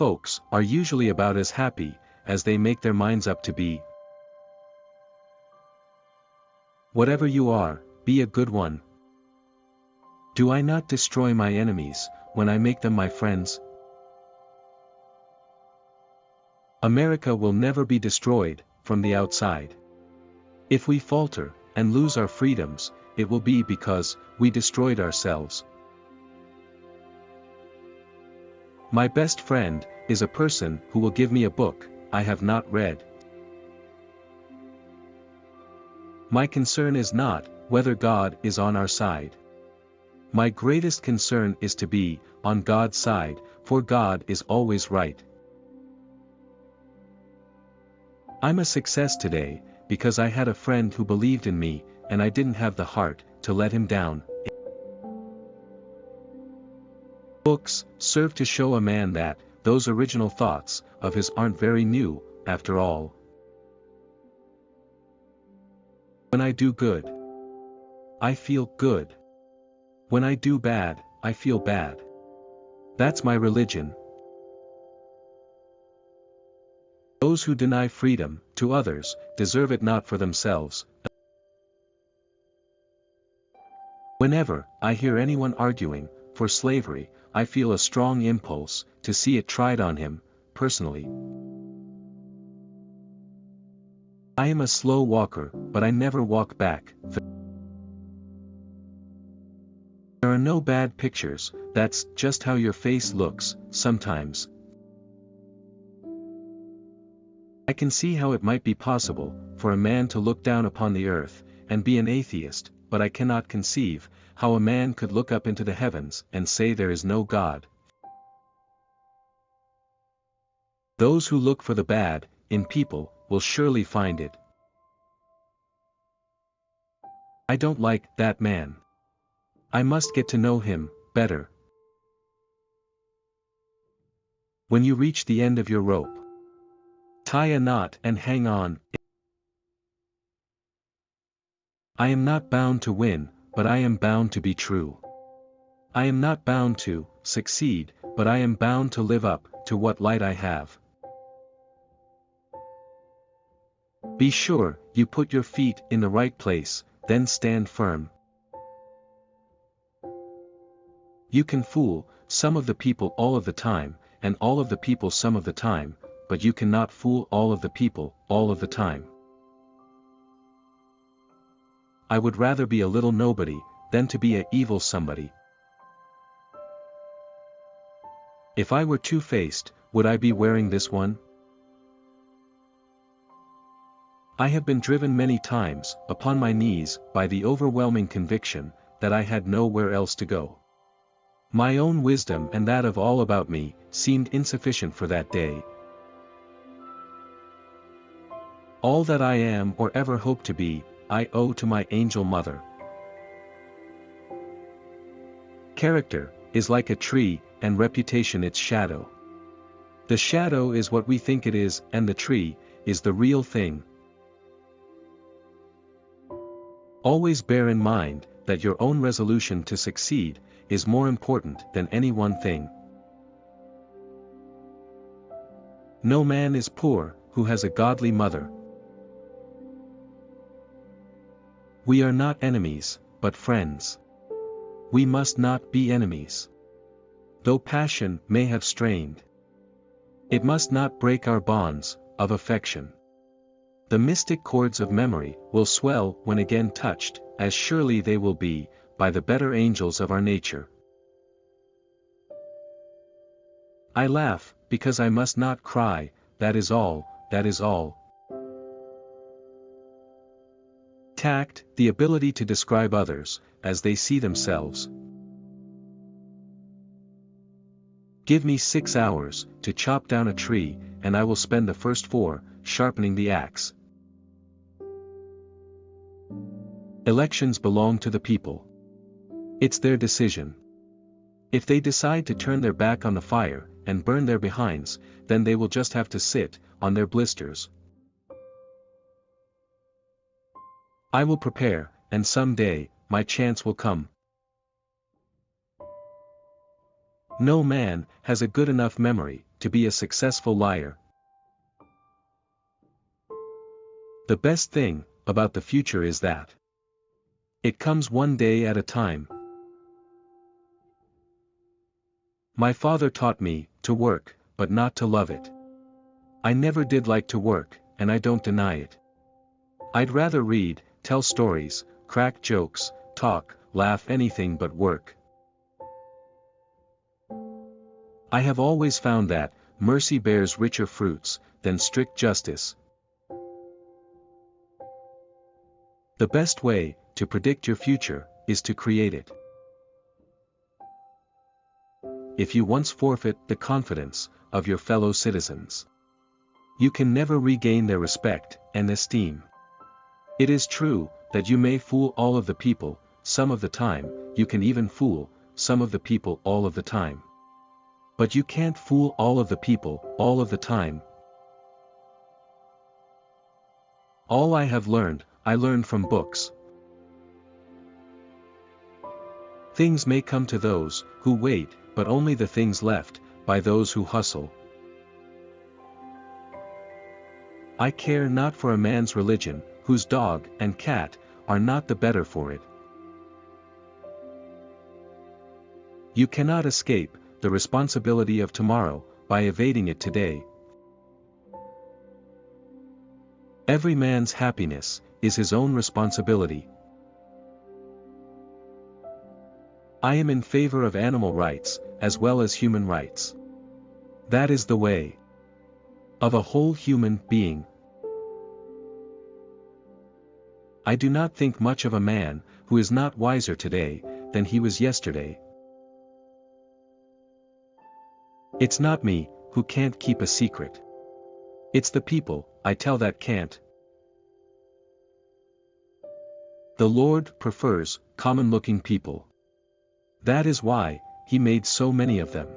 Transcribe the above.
folks are usually about as happy as they make their minds up to be. Whatever you are, be a good one. Do I not destroy my enemies when I make them my friends? America will never be destroyed from the outside. If we falter and lose our freedoms, it will be because we destroyed ourselves. My best friend is a person who will give me a book I have not read. My concern is not whether God is on our side. My greatest concern is to be on God's side, for God is always right. I'm a success today because I had a friend who believed in me, and I didn't have the heart to let him down. Books serve to show a man that those original thoughts of his aren't very new, after all. When I do good, I feel good. When I do bad, I feel bad. That's my religion. Those who deny freedom to others deserve it not for themselves. Whenever I hear anyone arguing for slavery, I feel a strong impulse to see it tried on him, personally. I am a slow walker, but I never walk back. There are no bad pictures, that's just how your face looks, sometimes. I can see how it might be possible for a man to look down upon the earth and be an atheist, but I cannot conceive how a man could look up into the heavens and say there is no God. Those who look for the bad in people will surely find it. I don't like that man. I must get to know him better. When you reach the end of your rope, tie a knot and hang on. I am not bound to win, but I am bound to be true. I am not bound to succeed, but I am bound to live up to what light I have. Be sure you put your feet in the right place, then stand firm. You can fool some of the people all of the time, and all of the people some of the time, but you cannot fool all of the people all of the time. I would rather be a little nobody than to be an evil somebody. If I were two-faced, would I be wearing this one? I have been driven many times upon my knees by the overwhelming conviction that I had nowhere else to go. My own wisdom and that of all about me seemed insufficient for that day. All that I am or ever hope to be, I owe to my angel mother. Character is like a tree, and reputation its shadow. The shadow is what we think it is, and the tree is the real thing. Always bear in mind that your own resolution to succeed is more important than any one thing. No man is poor who has a godly mother. We are not enemies, but friends. We must not be enemies. Though passion may have strained, it must not break our bonds of affection. The mystic chords of memory will swell when again touched, as surely they will be, by the better angels of our nature. I laugh, because I must not cry, that is all, that is all. Tact, the ability to describe others, as they see themselves. Give me 6 hours to chop down a tree, and I will spend the first 4, sharpening the axe. Elections belong to the people. It's their decision. If they decide to turn their back on the fire, and burn their behinds, then they will just have to sit on their blisters. I will prepare, and some day, my chance will come. No man has a good enough memory to be a successful liar. The best thing about the future is that it comes one day at a time. My father taught me to work, but not to love it. I never did like to work, and I don't deny it. I'd rather read, tell stories, crack jokes, talk, laugh, anything but work. I have always found that mercy bears richer fruits than strict justice. The best way to predict your future is to create it. If you once forfeit the confidence of your fellow citizens, you can never regain their respect and esteem. It is true that you may fool all of the people some of the time, you can even fool some of the people all of the time. But you can't fool all of the people all of the time. All I have learned, I learned from books. Things may come to those who wait, but only the things left by those who hustle. I care not for a man's religion, whose dog and cat are not the better for it. You cannot escape the responsibility of tomorrow by evading it today. Every man's happiness is his own responsibility. I am in favor of animal rights, as well as human rights. That is the way of a whole human being. I do not think much of a man who is not wiser today than he was yesterday. It's not me who can't keep a secret. It's the people I tell that can't. The Lord prefers common-looking people. That is why He made so many of them.